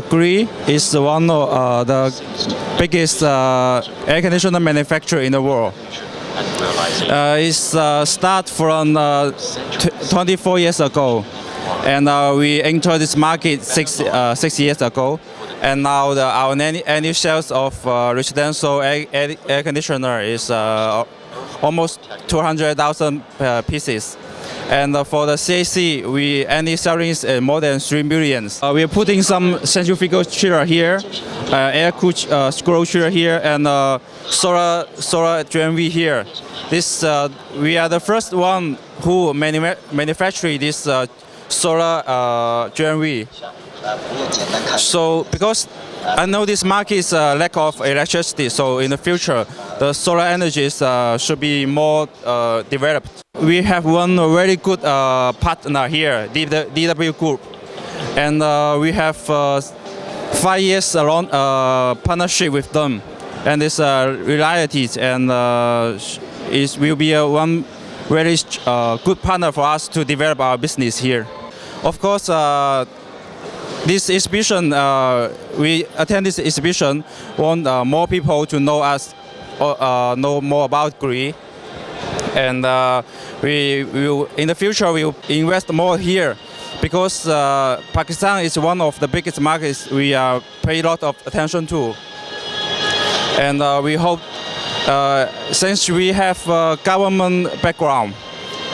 Gree is one of the biggest air conditioner manufacturer in the world. It's start from 24 years ago, and we entered this market 6 years ago. And now our annual sales of residential air conditioner is almost 200,000 pieces. And for the CAC, we annual selling is more than 3 million. We are putting some centrifugal chiller here, air cooled scroll chiller here, and solar GMV here. This we are the first one who manufacture this solar GMV. So because I know this market is lack of electricity, so in the future the solar energies should be more developed. We have one very good partner here, DW Group, and we have 5 years around partnership with them, and it's reality, and it will be one very good partner for us to develop our business here. Of course, this exhibition, we attend this exhibition, want more people to know us, know more about Gree, and we will in the future we will invest more here, because Pakistan is one of the biggest markets we pay a lot of attention to, and we hope since we have government background.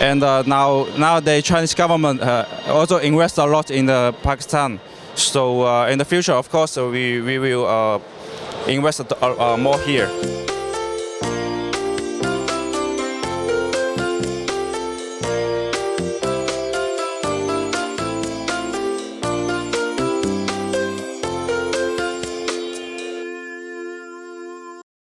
And now the Chinese government also invest a lot in Pakistan. So in the future, of course, we will invest more here.